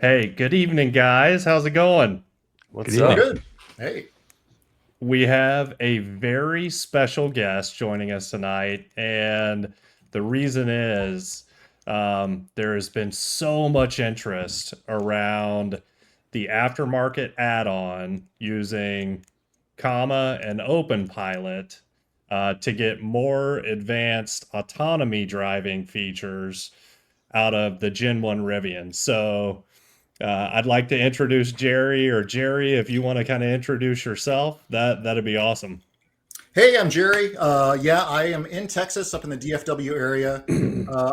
Hey, good evening, guys. How's it going? Good What's evening. up? Good. Hey, We have a very special guest joining us tonight, and the reason is there has been so much interest around the aftermarket add-on using comma and open pilot to get more advanced autonomy driving features out of the Gen 1 Rivian. So I'd like to introduce Gerry, or Gerry, if you want to kind of introduce yourself, that'd be awesome. hey, I'm Gerry. Yeah, I am in Texas, up in the DFW area.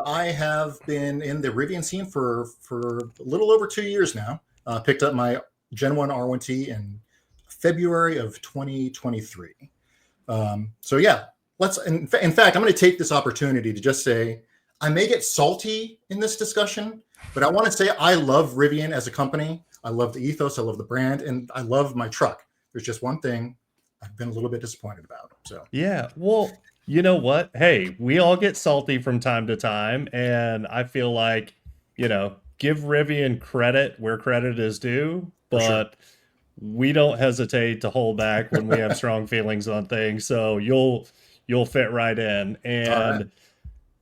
I have been in the Rivian scene for a little over 2 years now. Picked up my Gen 1 R1T in February of 2023. So yeah, let's. In fact, I'm going to take this opportunity to just say I may get salty in this discussion, but I want to say I love Rivian as a company. I love the ethos, I love the brand, and I love my truck. There's just one thing I've been a little bit disappointed about. So Yeah, well, you know what? Hey, we all get salty from time to time, and I feel like, give Rivian credit where credit is due, for sure. but we don't hesitate to hold back when we have strong feelings on things, so you'll fit right in. All right. And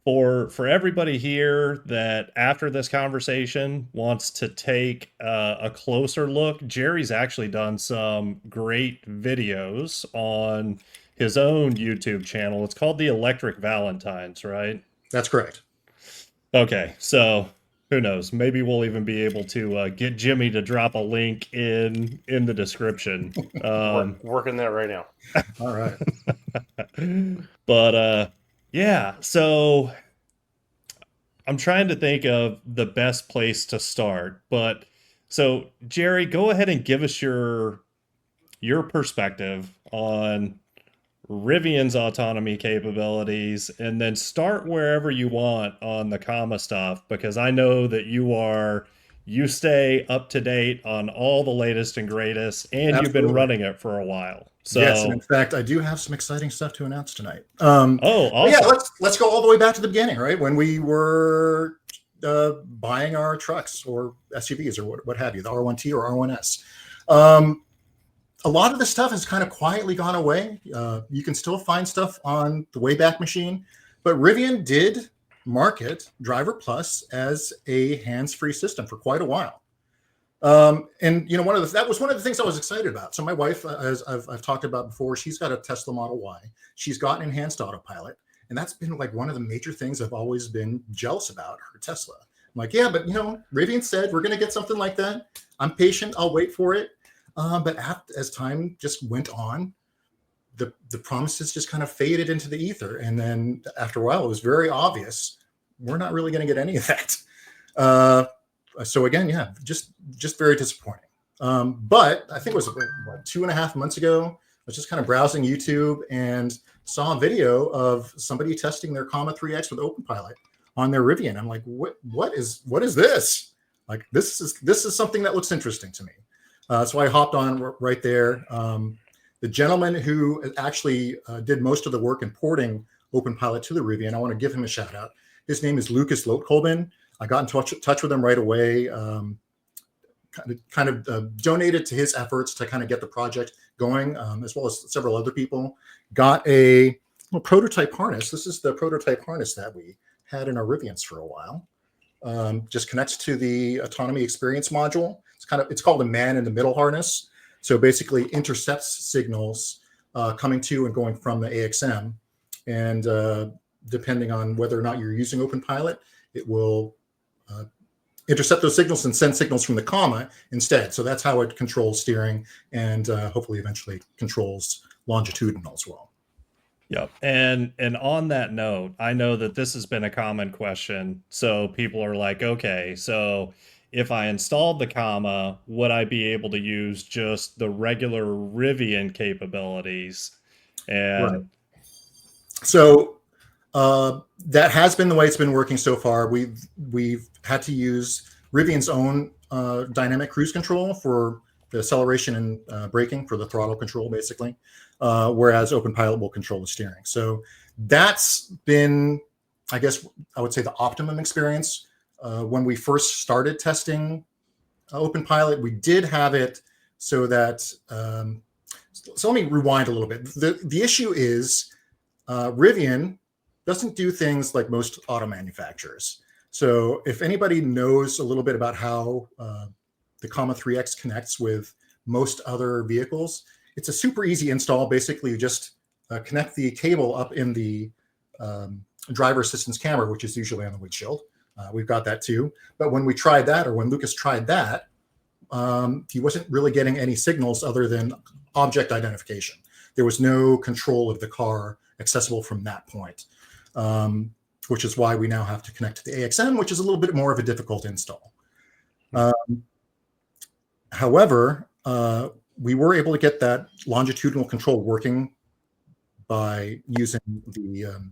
for everybody here that after this conversation wants to take a closer look, Gerry's actually done some great videos on his own YouTube channel. It's called the Electric Valentines, right? That's correct. Okay, so who knows? Maybe we'll even be able to get Jimmy to drop a link in the description. Working that right now. All right. But yeah, so I'm trying to think of the best place to start. But so Gerry, go ahead and give us your perspective on Rivian's autonomy capabilities, and then start wherever you want on the comma stuff, because I know that you stay up to date on all the latest and greatest, and you've been Absolutely. running it for a while. Yes, and in So, fact, I do have some exciting stuff to announce tonight. oh, But yeah, awesome. let's go all the way back to the beginning, right? When we were buying our trucks or SUVs or what have you, the R1T or R1S. Um, a lot of the stuff has kind of quietly gone away. You can still find stuff on the Wayback Machine, but Rivian did market Driver Plus as a hands-free system for quite a while. And you know, that was one of the things I was excited about. So my wife, as I've talked about before, she's got a Tesla Model Y. She's got enhanced autopilot, and that's been like one of the major things I've always been jealous about her Tesla. I'm like, yeah, but you know, Rivian said we're going to get something like that. I'm patient. I'll wait for it. But as time just went on, the promises just kind of faded into the ether, and then after a while, it was very obvious we're not really going to get any of that. Uh, so again, yeah, just very disappointing. But I think it was what, 2.5 months ago. I was just kind of browsing YouTube and saw a video of somebody testing their Comma 3X with OpenPilot on their Rivian. I'm like, what is this? Like this is something that looks interesting to me. So I hopped on right there. The gentleman who actually did most of the work in porting OpenPilot to the Rivian, I want to give him a shout out. His name is Lucas Lotkolben. I got in touch with him right away. Donated to his efforts to kind of get the project going, as well as several other people. Got a prototype harness. This is the prototype harness that we had in our Rivians for a while. Just connects to the autonomy experience module. It's called a man in the middle harness. So basically intercepts signals coming to and going from the AXM, and depending on whether or not you're using OpenPilot, it will intercept those signals and send signals from the comma instead. So that's how it controls steering and hopefully eventually controls longitudinal as well. Yep. And on that note, I know that this has been a common question. So people are like, okay, so if I installed the comma, would I be able to use just the regular Rivian capabilities? Right. And So that has been the way it's been working so far. We've had to use Rivian's own dynamic cruise control for the acceleration and braking for the throttle control, basically, whereas OpenPilot will control the steering. So that's been, I guess, I would say the optimum experience. When we first started testing Open Pilot, we did have it so that. So let me rewind a little bit. The issue is Rivian doesn't do things like most auto manufacturers. So if anybody knows a little bit about how the Comma 3X connects with most other vehicles, it's a super easy install. Basically, you just connect the cable up in the driver assistance camera, which is usually on the windshield. We've got that too. But when we tried that, or when Lucas tried that, he wasn't really getting any signals other than object identification. There was no control of the car accessible from that point, which is why we now have to connect to the AXM, which is a little bit more of a difficult install. However, we were able to get that longitudinal control working by using the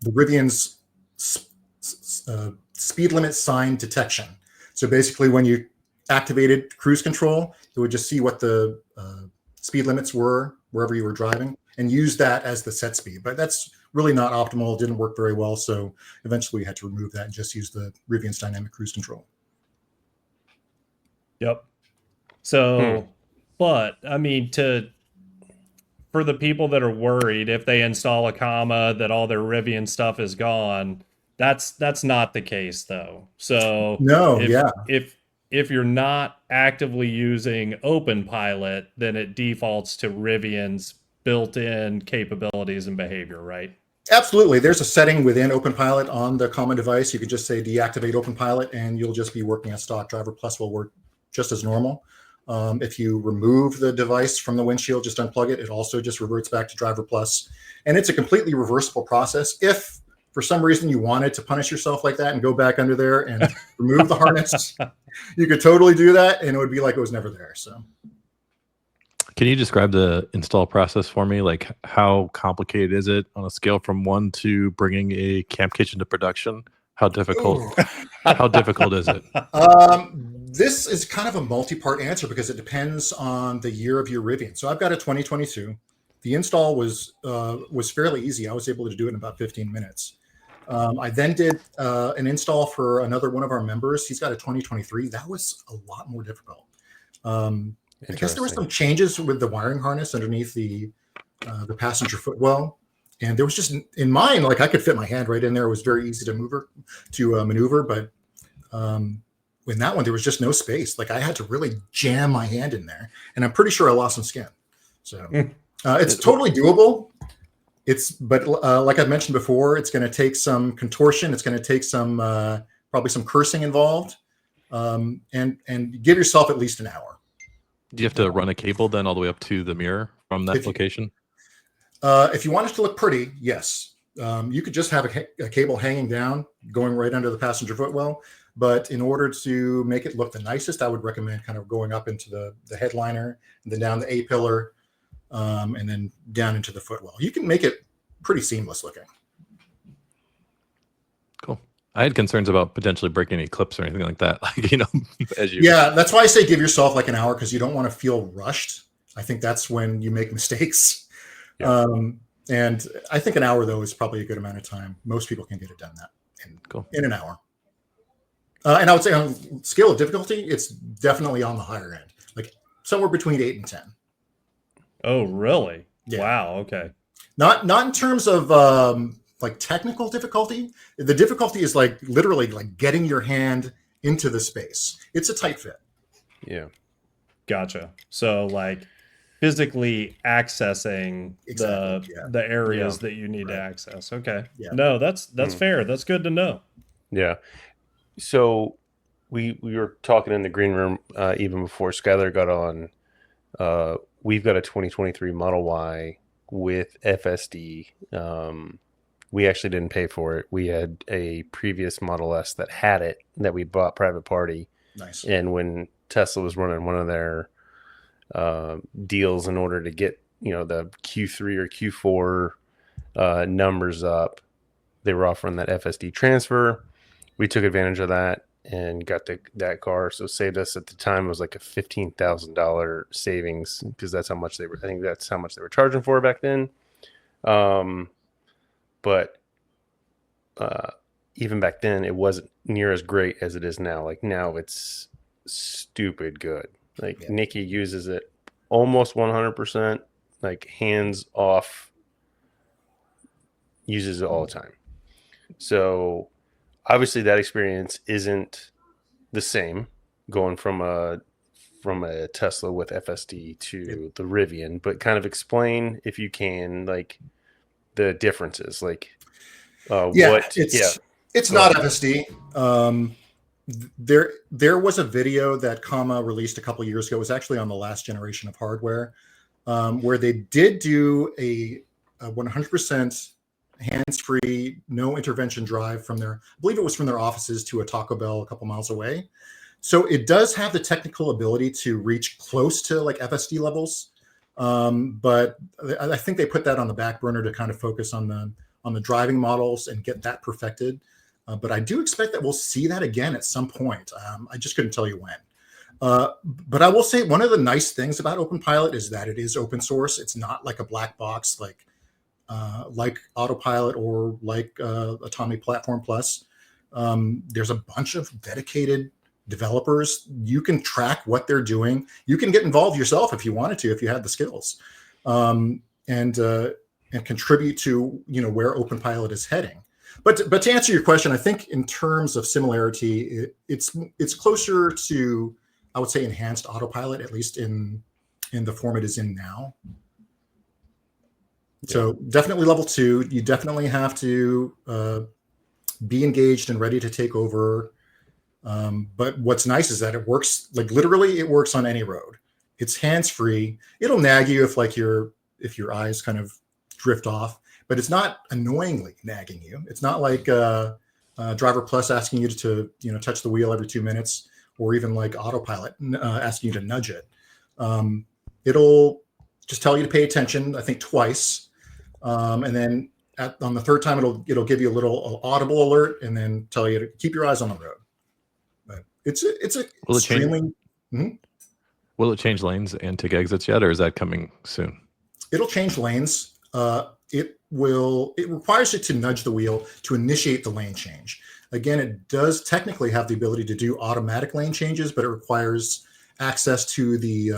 Rivian's speed limit sign detection. So basically, when you activated cruise control, it would just see what the speed limits were wherever you were driving and use that as the set speed. But that's really not optimal. It didn't work very well. So eventually we had to remove that and just use the Rivian's dynamic cruise control. Yep. So, but I mean, for the people that are worried if they install a comma that all their Rivian stuff is gone, that's not the case though. So no, if you're not actively using Open Pilot, then it defaults to Rivian's built-in capabilities and behavior, right? Absolutely. There's a setting within Open Pilot on the common device. You can just say deactivate Open Pilot and you'll just be working as stock. Driver Plus will work just as normal. If you remove the device from the windshield, just unplug it, it also just reverts back to Driver Plus. And it's a completely reversible process. If for some reason you wanted to punish yourself like that and go back under there and remove the harness, you could totally do that and it would be like it was never there. So can you describe the install process for me? Like, how complicated is it on a scale from 1 to bringing a camp kitchen to production? How difficult? How difficult is it? This is kind of a multi-part answer because it depends on the year of your Rivian. So I've got a 2022. The install was fairly easy. I was able to do it in about 15 minutes. I then did an install for another one of our members. He's got a 2023. That was a lot more difficult. I guess there were some changes with the wiring harness underneath the passenger footwell. And there was just, in mine, like I could fit my hand right in there. It was very easy to maneuver. But in that one, there was just no space. Like I had to really jam my hand in there. And I'm pretty sure I lost some skin. So it's totally doable. But like I've mentioned before, it's going to take some contortion. It's going to take some, probably some cursing involved. And give yourself at least an hour. Do you have to run a cable then all the way up to the mirror from that location? If you want it to look pretty, yes. You could just have a cable hanging down, going right under the passenger footwell. But in order to make it look the nicest, I would recommend kind of going up into the headliner, and then down the A-pillar, and then down into the footwell. You can make it pretty seamless looking. Cool. I had concerns about potentially breaking any clips or anything like that. Like, Yeah, that's why I say give yourself like an hour, because you don't want to feel rushed. I think that's when you make mistakes. Yeah. And I think an hour, though, is probably a good amount of time. Most people can get it done in an hour. And I would say on scale of difficulty, it's definitely on the higher end, like somewhere between 8 and 10. Oh, really? Yeah. Wow. Okay. Not in terms of like technical difficulty. The difficulty is like literally like getting your hand into the space. It's a tight fit. Yeah. Gotcha. So like physically accessing the areas that you need to access. Okay. Yeah. No, that's fair. That's good to know. Yeah. So we were talking in the green room even before Skylar got on. We've got a 2023 Model Y with FSD. We actually didn't pay for it. We had a previous Model S that had it, that we bought private party. Nice. And when Tesla was running one of their deals in order to get the Q3 or Q4 numbers up, they were offering that FSD transfer. We took advantage of that and got that car. So it saved us at the time. It was like a $15,000 savings because that's how much they were. I think that's how much they were charging for back then. But even back then, it wasn't near as great as it is now. Like now, it's stupid good. Like Yeah. Nikki uses it almost 100%, like hands off, uses it all the time. So obviously that experience isn't the same going from a Tesla with FSD to the Rivian, but kind of explain, if you can, like the differences, like it's Go not ahead. FSD. There was a video that Comma released a couple years ago. It was actually on the last generation of hardware, where they did do a 100% hands-free, no intervention drive from their, I believe it was from their offices to a Taco Bell a couple miles away. So it does have the technical ability to reach close to like FSD levels, but I think they put that on the back burner to kind of focus on the driving models and get that perfected. But I do expect that we'll see that again at some point. I just couldn't tell you when. But I will say one of the nice things about OpenPilot is that it is open source. It's not like a black box like Autopilot or like Autonomy Platform Plus. There's a bunch of dedicated developers. You can track what they're doing. You can get involved yourself if you wanted to, if you had the skills, and contribute to where OpenPilot is heading. But to answer your question, I think in terms of similarity, it's closer to, I would say, enhanced Autopilot, at least in the form it is in now. So definitely level 2. You definitely have to be engaged and ready to take over. But what's nice is that it works, like literally it works on any road. It's hands-free. It'll nag you if your eyes kind of drift off, but it's not annoyingly nagging you. It's not like Driver Plus asking you to touch the wheel every 2 minutes, or even like Autopilot asking you to nudge it. It'll just tell you to pay attention, I think twice. And then on the third time, it'll give you a little audible alert and then tell you to keep your eyes on the road. But it's extremely. Will it change lanes and take exits yet, or is that coming soon? It'll change lanes. It requires you to nudge the wheel to initiate the lane change. Again, it does technically have the ability to do automatic lane changes, but it requires access to the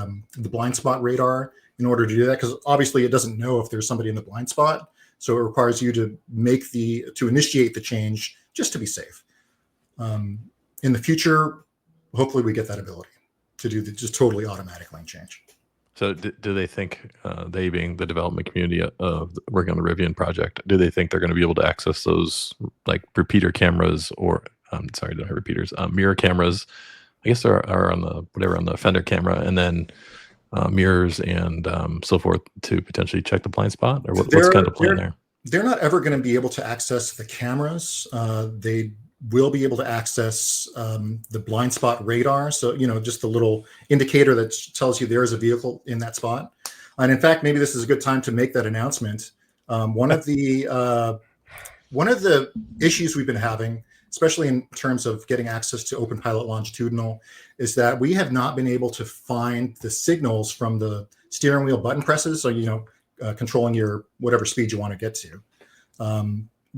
blind spot radar in order to do that, because obviously it doesn't know if there's somebody in the blind spot. So it requires you to initiate the change just to be safe. In the future, hopefully we get that ability to do the just totally automatic lane change. So do they think, they being the development community of working on the Rivian project, do they think they're going to be able to access those like repeater cameras or, sorry, don't have repeaters, mirror cameras? I guess are on the fender camera, and then mirrors and so forth to potentially check the blind spot? Or what's kind of plan there? They're not ever going to be able to access the cameras. They will be able to access the blind spot radar. So, just the little indicator that tells you there is a vehicle in that spot. And in fact, maybe this is a good time to make that announcement. One of the issues we've been having, especially in terms of getting access to OpenPilot longitudinal, is that we have not been able to find the signals from the steering wheel button presses. So, controlling your whatever speed you want to get to.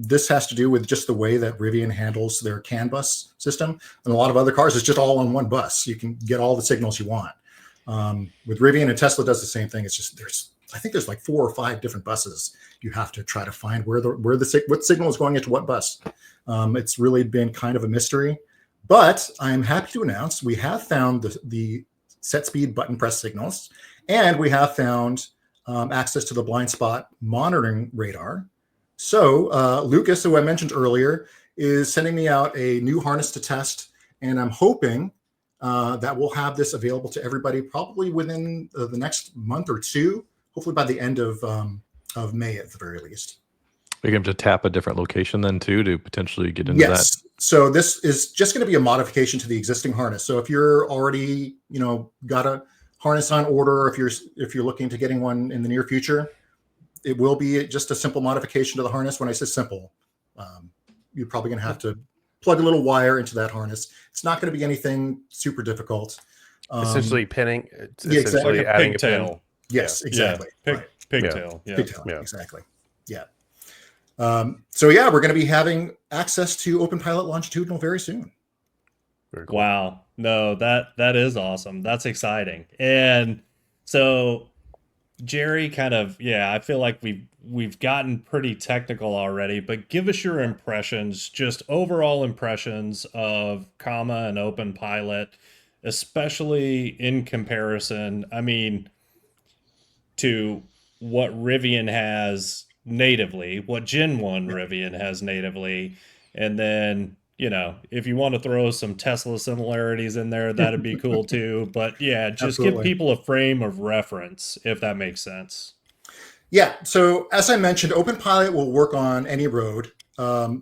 This has to do with just the way that Rivian handles their CAN bus system. And a lot of other cars, it's just all on one bus. You can get all the signals you want. With Rivian, and Tesla does the same thing. It's just I think there's like 4 or 5 different buses. You have to try to find what signal is going into what bus. It's really been kind of a mystery. But I'm happy to announce we have found the set speed button press signals, and we have found access to the blind spot monitoring radar. So Lucas, who I mentioned earlier, is sending me out a new harness to test, and I'm hoping that we'll have this available to everybody probably within the next month or two, hopefully by the end of May at the very least. Are you going to tap a different location then too to potentially get into that? Yes. So this is just going to be a modification to the existing harness. So if you're already, got a harness on order, or if you're looking to getting one in the near future, it will be just a simple modification to the harness. When I say simple, you're probably going to have to plug a little wire into that harness. It's not going to be anything super difficult. Essentially pinning. Exactly. Like a Adding pigtail. a pin. Yes, exactly. Pigtail. Yeah. Pigtail. Yeah. Exactly. Yeah. So yeah, we're going to be having access to OpenPilot longitudinal very soon. Very cool. Wow. No, that is awesome. That's exciting. And so Gerry, kind of, yeah, I feel like we've gotten pretty technical already, but give us your impressions, just overall impressions of Comma and OpenPilot, especially in comparison, I mean, to what Rivian has natively, what Gen 1 Rivian has natively, and then, if you want to throw some Tesla similarities in there, that'd be cool too. But yeah, just give Absolutely. people a frame of reference, if that makes sense. Yeah. So as I mentioned, OpenPilot will work on any road. I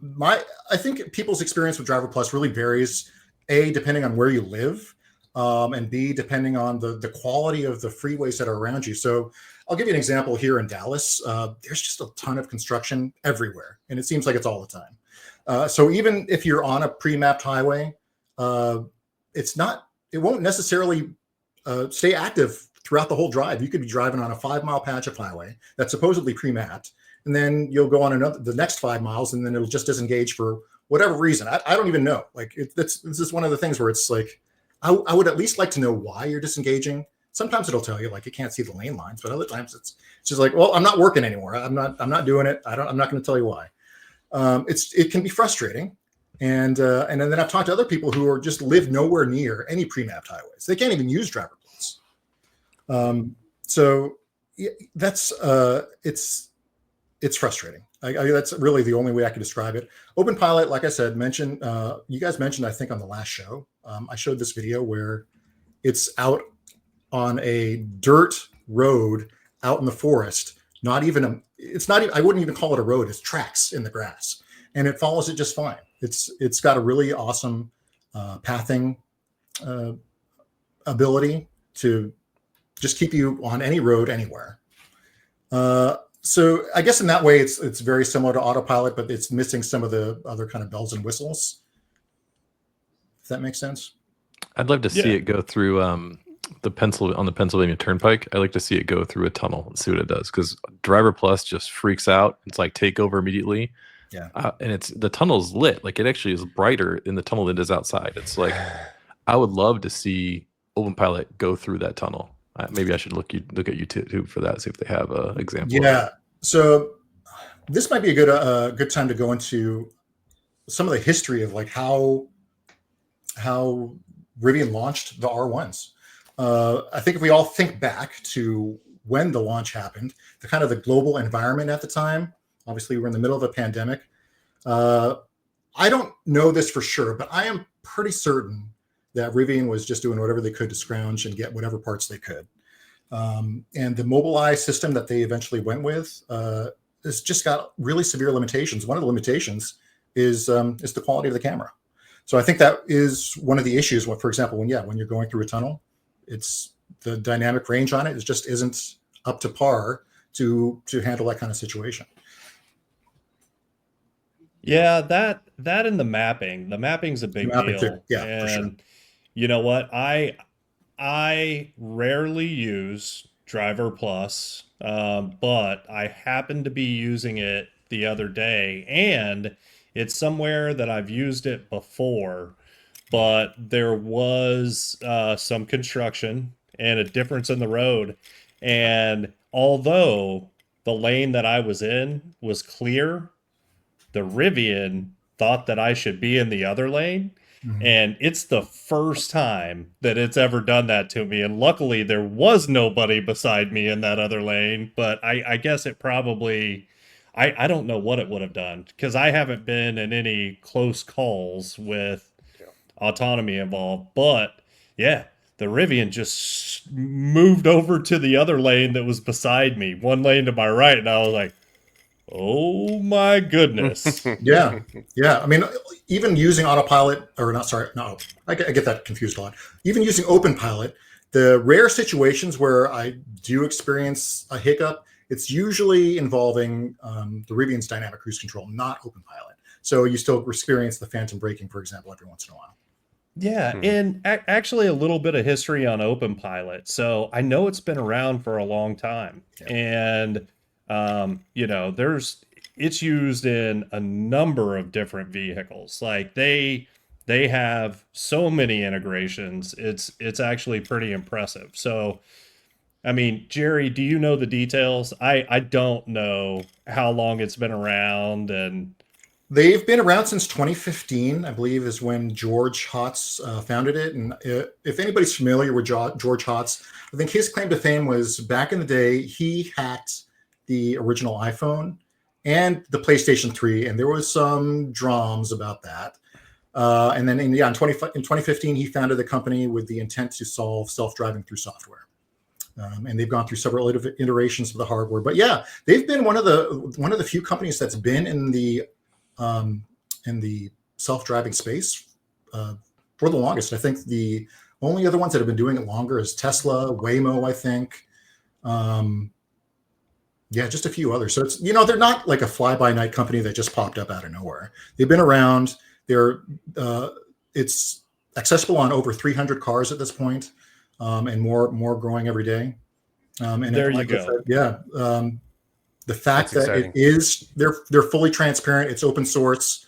think people's experience with Driver Plus really varies. A, depending on where you live, and B, depending on the quality of the freeways that are around you. So I'll give you an example here in Dallas. There's just a ton of construction everywhere, and it seems like it's all the time. So even if you're on a pre-mapped highway, it won't necessarily stay active throughout the whole drive. You could be driving on a 5-mile patch of highway that's supposedly pre-mapped, and then you'll go on the next 5 miles, and then it'll just disengage for whatever reason. I don't even know. Like it's just one of the things where it's like, I would at least like to know why you're disengaging. Sometimes it'll tell you like it can't see the lane lines, but other times it's just like, well, I'm not working anymore. I'm not doing it. I'm not going to tell you why. It can be frustrating. And then I've talked to other people who are just live nowhere near any pre-mapped highways. They can't even use Driver Plus. So yeah, that's it's frustrating. That's really the only way I can describe it. OpenPilot, like I said, you guys mentioned, I think on the last show, I showed this video where it's out on a dirt road out in the forest. I wouldn't even call it a road. It's tracks in the grass, and it follows it just fine. It's got a really awesome pathing ability to just keep you on any road anywhere. So I guess in that way, it's very similar to autopilot, but it's missing some of the other kind of bells and whistles. If that makes sense. I'd love to see it go through the Pennsylvania Turnpike. I like to see it go through a tunnel and see what it does, because Driver Plus just freaks out. It's like take over immediately. Yeah, and the tunnel's lit. Like it actually is brighter in the tunnel than it is outside. It's like I would love to see OpenPilot go through that tunnel. Maybe I should look at YouTube for that, see if they have an example. Yeah. So this might be a good time to go into some of the history of like how Rivian launched the R1s. I think if we all think back to when the launch happened, the global environment at the time, obviously we're in the middle of a pandemic. I don't know this for sure, but I am pretty certain that Rivian was just doing whatever they could to scrounge and get whatever parts they could. And the Mobileye system that they eventually went with has just got really severe limitations. One of the limitations is the quality of the camera. So I think that is one of the issues. For example, when you're going through a tunnel, it's the dynamic range on it just isn't up to par to handle that kind of situation. Yeah, that and the mapping's a big Mapping too. deal. Yeah, And for sure. you know what? I rarely use Driver Plus, but I happened to be using it the other day, and it's somewhere that I've used it before, but there was some construction and a difference in the road. And although the lane that I was in was clear, the Rivian thought that I should be in the other lane. Mhm. And it's the first time that it's ever done that to me. And luckily, there was nobody beside me in that other lane. But I guess it probably, I don't know what it would have done, because I haven't been in any close calls with autonomy involved. But yeah, the Rivian just moved over to the other lane that was beside me, one lane to my right. And I was like, oh my goodness. Yeah. I mean, even using autopilot, or not, sorry, no, I get that confused a lot. Even using OpenPilot, the rare situations where I do experience a hiccup, it's usually involving the Rivian's dynamic cruise control, not OpenPilot. So you still experience the phantom braking, for example, every once in a while. Yeah, and actually a little bit of history on OpenPilot. So I know it's been around for a long time, Yeah. and there's it's used in a number of different vehicles. Like they have so many integrations. It's actually pretty impressive. So I mean, Gerry, do you know the details? I don't know how long it's been around, and They've been around since 2015, I believe, is when George Hotz founded it. And if anybody's familiar with George Hotz, I think his claim to fame was back in the day, he hacked the original iPhone and the PlayStation 3, and there was some dramas about that. And then, in 2015, he founded the company with the intent to solve self-driving through software. And they've gone through several iterations of the hardware. But yeah, they've been one of the few companies that's been in the self-driving space for the longest. I think the only other ones that have been doing it longer is Tesla, Waymo, I think. Yeah, just a few others. So it's, they're not like a fly-by-night company that just popped up out of nowhere. They've been around. It's accessible on over 300 cars at this point, and more growing every day. And there you go. Said, yeah. The fact That's that exciting. they're fully transparent, it's open source.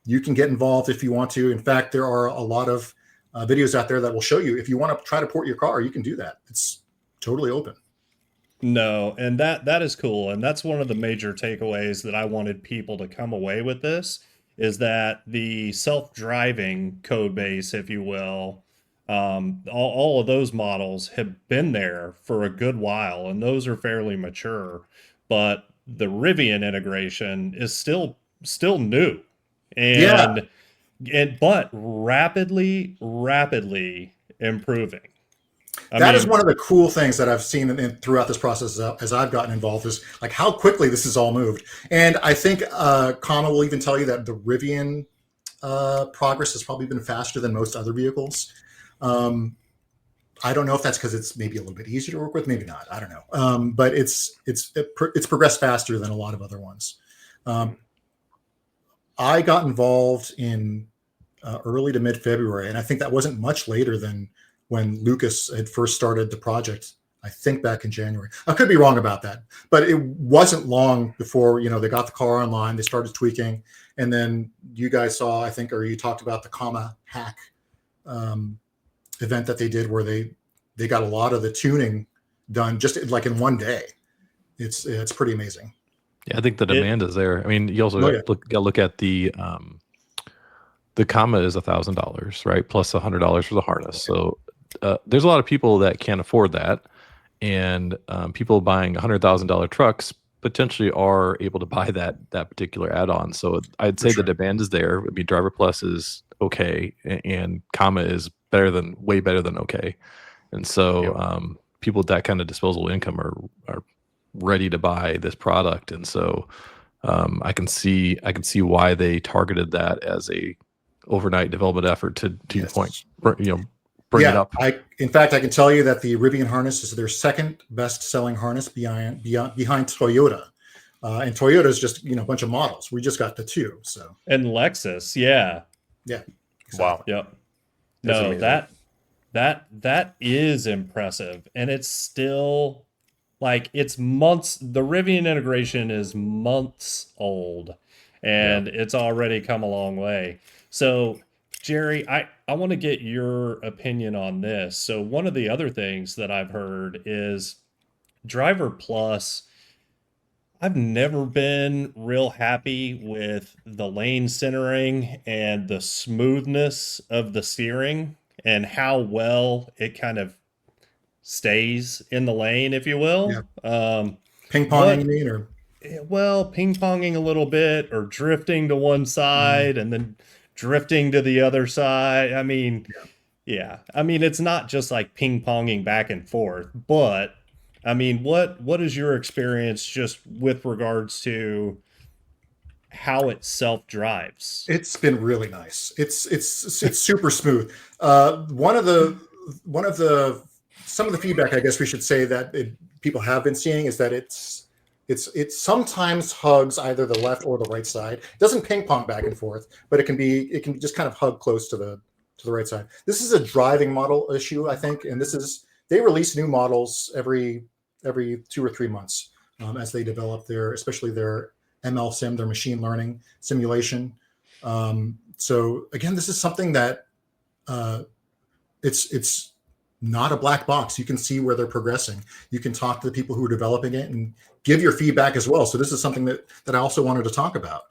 You can get involved if you want to. In fact, there are a lot of videos out there that will show you if you want to try to port your car, you can do that. It's totally open. No, and that is cool, and that's one of the major takeaways that I wanted people to come away with this is that the self-driving code base, if you will, all of those models have been there for a good while, and those are fairly mature. But the Rivian integration is still new, Yeah, but rapidly improving. I that is mean, one of the cool things that I've seen throughout this process as I've gotten involved is like how quickly this has all moved. And I think Kama will even tell you that the Rivian progress has probably been faster than most other vehicles. I don't know if that's because it's maybe a little bit easier to work with, maybe not. I don't know, but it's progressed faster than a lot of other ones. I got involved in early to mid February, and I think that wasn't much later than when Lucas had first started the project. I think back in January. I could be wrong about that, but it wasn't long before they got the car online, they started tweaking, and then you guys saw, I think, or you talked about the Comma hack event that they did, where they got a lot of the tuning done just like in one day. It's pretty amazing. Yeah, I think the demand is there. I mean, you also Oh, yeah. got to look at the comma is $1,000, right? Plus $100 for the harness. So there's a lot of people that can't afford that, and people buying $100,000 trucks potentially are able to buy that particular add-on. So I'd say the demand is there. I mean, Driver Plus is okay, and comma is way better than okay. And so people with that kind of disposable income are ready to buy this product. And so I can see why they targeted that as a overnight development effort to your point, bring it up. In fact, I can tell you that the Rivian harness is their second best selling harness behind Toyota. And Toyota is just, a bunch of models. We just got the two. So, and Lexus, yeah. yeah. Exactly. Wow. Yep. That's No, amazing. that is impressive, and it's still like it's months. The Rivian integration is months old, and it's already come a long way. So, Gerry, I want to get your opinion on this. So, one of the other things that I've heard is Driver Plus. I've never been real happy with the lane centering and the smoothness of the steering and how well it kind of stays in the lane, if you will. Ping ponging, you What, mean, or well, ping ponging a little bit or drifting to one side and then drifting to the other side. I mean, yeah. I mean, it's not just like ping ponging back and forth, but I mean, what is your experience just with regards to how it self drives? it's been really nice. It's super smooth. One of the some of the feedback, I guess we should say, that people have been seeing is that it sometimes hugs either the left or the right side. It doesn't ping pong back and forth, but it can just kind of hug close to the right side. This is a driving model issue, I think, and they release new models every 2 or 3 months as they develop especially their ML sim, their machine learning simulation. So again, this is something that it's not a black box. You can see where they're progressing. You can talk to the people who are developing it and give your feedback as well. So this is something that I also wanted to talk about.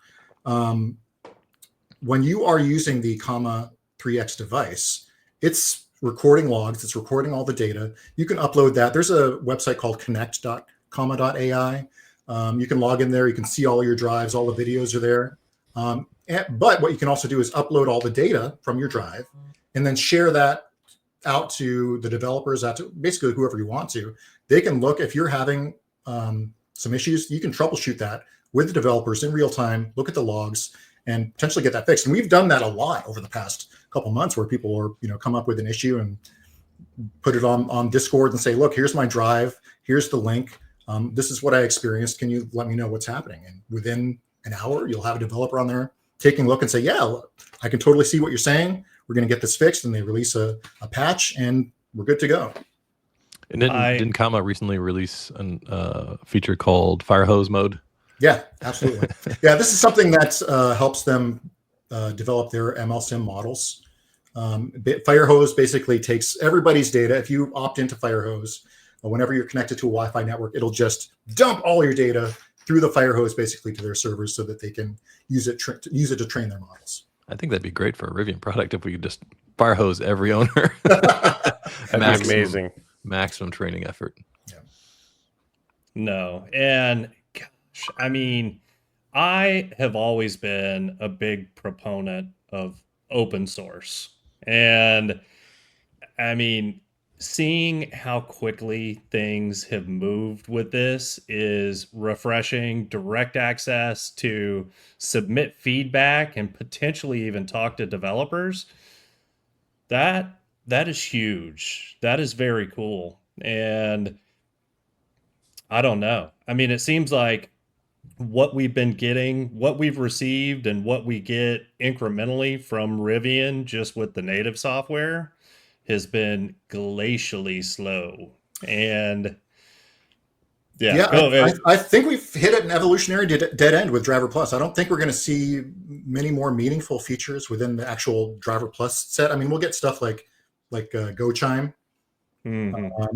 When you are using the Comma 3X device, it's recording logs, it's recording all the data. You can upload that. There's a website called connect.comma.ai. You can log in there. You can see all your drives, all the videos are there. But what you can also do is upload all the data from your drive and then share that out to the developers, out to basically whoever you want to. They can look, if you're having some issues, you can troubleshoot that with the developers in real time, look at the logs, and potentially get that fixed. And we've done that a lot over the past couple months, where people are, come up with an issue and put it on Discord and say, look, here's my drive, here's the link. This is what I experienced. Can you let me know what's happening? And within an hour, you'll have a developer on there taking a look and say, yeah, I can totally see what you're saying. We're going to get this fixed. And they release a patch and we're good to go. And didn't Comma recently release a feature called Fire Hose mode? Yeah, absolutely. Yeah, this is something that helps them develop their MLSIM models. Firehose basically takes everybody's data. If you opt into Firehose, whenever you're connected to a Wi-Fi network, it'll just dump all your data through the Firehose basically to their servers so that they can use it to train their models. I think that'd be great for a Rivian product if we could just Firehose every owner. That'd be amazing. Maximum training effort. Yeah. No, and gosh, I mean, I have always been a big proponent of open source. And I mean, seeing how quickly things have moved with this is refreshing. Direct access to submit feedback and potentially even talk to developers. That is huge. That is very cool. And I don't know. I mean, it seems like what we've been getting, what we've received, and what we get incrementally from Rivian just with the native software has been glacially slow. And I think we've hit an evolutionary dead end with Driver Plus. I don't think we're going to see many more meaningful features within the actual Driver Plus set. I mean, we'll get stuff like Go Chime,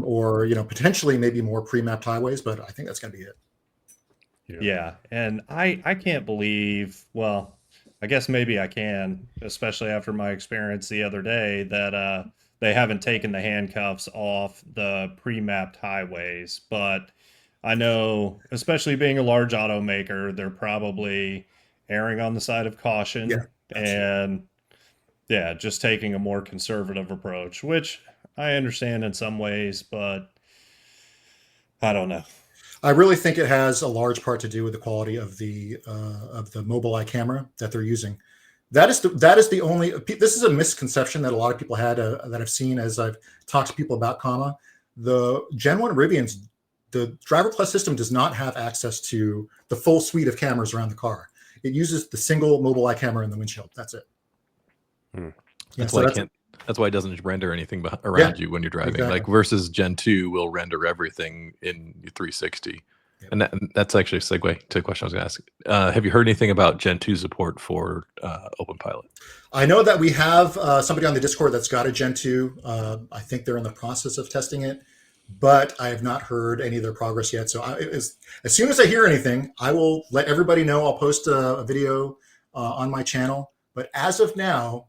or potentially maybe more pre-mapped highways, but I think that's going to be it. Yeah, and I can't believe, well, I guess maybe I can, especially after my experience the other day, that they haven't taken the handcuffs off the pre-mapped highways. But I know, especially being a large automaker, they're probably erring on the side of caution. Yeah, and just taking a more conservative approach, which I understand in some ways, but I don't know. I really think it has a large part to do with the quality of the Mobileye camera that they're using. That is the only. This is a misconception that a lot of people had that I've seen as I've talked to people about Comma. The Gen 1 Rivians, the Driver Plus system does not have access to the full suite of cameras around the car. It uses the single Mobileye camera in the windshield. That's it. That's why it doesn't render anything around you when you're driving. Exactly. Like versus Gen 2 will render everything in 360. Yep. And that's actually a segue to a question I was going to ask. Have you heard anything about Gen 2 support for OpenPilot? I know that we have somebody on the Discord that's got a Gen 2. I think they're in the process of testing it, but I have not heard any of their progress yet. So as soon as I hear anything, I will let everybody know. I'll post a video on my channel. But as of now,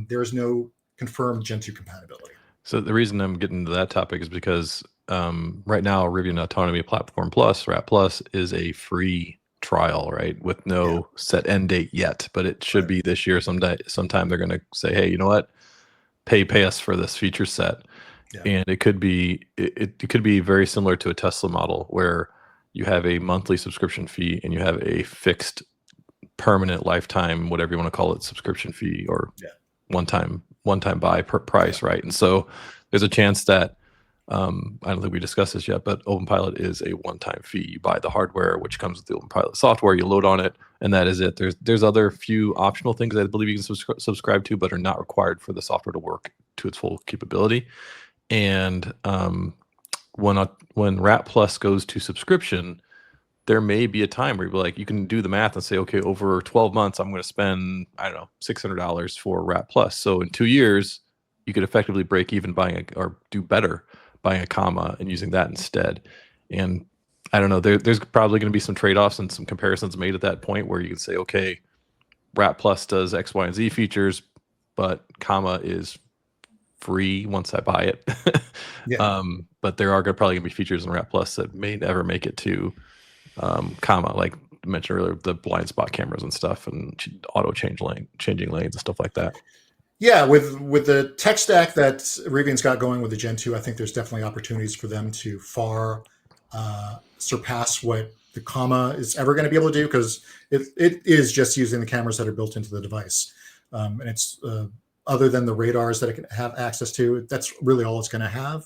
there is no confirmed Gen 2 compatibility. So the reason I'm getting into that topic is because right now Rivian Autonomy Platform Plus, RAP Plus, is a free trial, right? With no set end date yet, but it should be this year sometime they're going to say, hey, you know what? Pay us for this feature set. Yeah. And it could be very similar to a Tesla model where you have a monthly subscription fee and you have a fixed permanent lifetime, whatever you want to call it, subscription fee or one time buy per price, right? And so there's a chance that I don't think we discussed this yet, but OpenPilot is a one-time fee. You buy the hardware, which comes with the OpenPilot software, you load on it, and that is it. There's other few optional things I believe you can subscribe to, but are not required for the software to work to its full capability. And when RAP Plus goes to subscription, there may be a time where you're like, you can do the math and say, okay, over 12 months, I'm going to spend, I don't know, $600 for Wrap Plus. So in 2 years, you could effectively break even or do better buying a comma and using that instead. And I don't know, there's probably going to be some trade-offs and some comparisons made at that point where you can say, okay, Wrap Plus does X, Y, and Z features, but comma is free once I buy it. Yeah. But there are probably going to be features in Wrap Plus that may never make it to comma, like I mentioned earlier, the blind spot cameras and stuff, and auto changing lanes and stuff like that. Yeah, with the tech stack that Rivian's got going with the Gen 2, I think there's definitely opportunities for them to far surpass what the comma is ever going to be able to do, because it is just using the cameras that are built into the device. And it's other than the radars that it can have access to, that's really all it's going to have.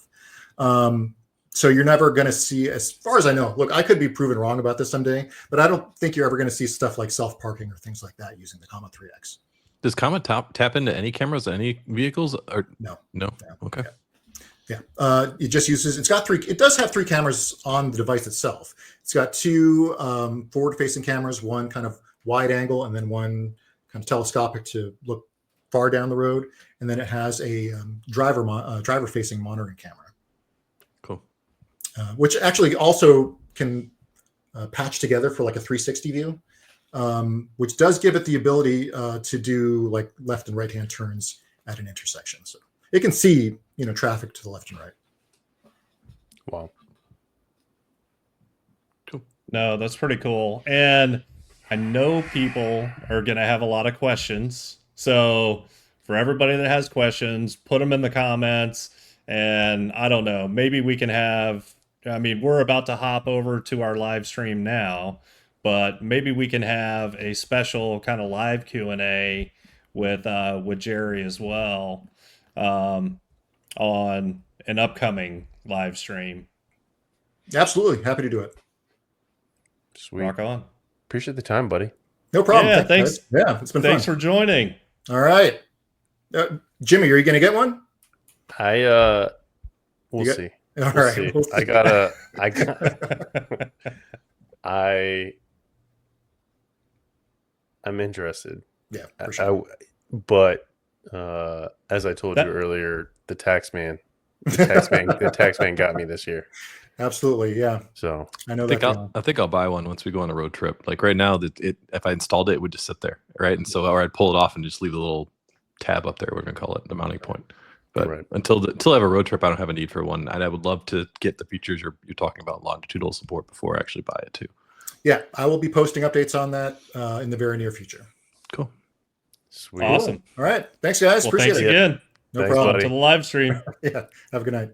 So you're never going to see, as far as I know, look, I could be proven wrong about this someday, but I don't think you're ever going to see stuff like self-parking or things like that using the comma 3X. Does comma tap into any cameras, any vehicles? Or No. Okay. Yeah. It just uses, it does have 3 cameras on the device itself. It's got 2 forward-facing cameras, one kind of wide angle, and then one kind of telescopic to look far down the road. And then it has a driver-facing monitoring camera. Cool. Which actually also can patch together for like a 360 view, which does give it the ability to do like left and right-hand turns at an intersection. So it can see, traffic to the left and right. Wow. Cool. No, that's pretty cool. And I know people are going to have a lot of questions. So for everybody that has questions, put them in the comments. And I don't know, maybe we can we're about to hop over to our live stream now, but maybe we can have a special kind of live Q&A with Gerry as well on an upcoming live stream. Absolutely. Happy to do it. Sweet. Rock on. Appreciate the time, buddy. No problem. Yeah, thanks. Yeah, it's been Thanks fun. for joining. All right. Jimmy, are you going to get one? We'll see. All We'll right. see. We'll see. I'm interested. Yeah, for sure. But as I told you earlier, the tax man got me this year. Absolutely. Yeah. So I know I think I'll buy one once we go on a road trip. Like right now, if I installed it, it would just sit there, right? And so, or I'd pull it off and just leave the little tab up there. We're gonna call it the mounting point. But right. until I have a road trip, I don't have a need for one. And I would love to get the features you're talking about, longitudinal support, before I actually buy it too. Yeah, I will be posting updates on that in the very near future. Cool. Sweet. Awesome. All right. Thanks, guys. Well, Appreciate thanks it. again. No Thanks, problem. buddy. To the live stream. Yeah. Have a good night.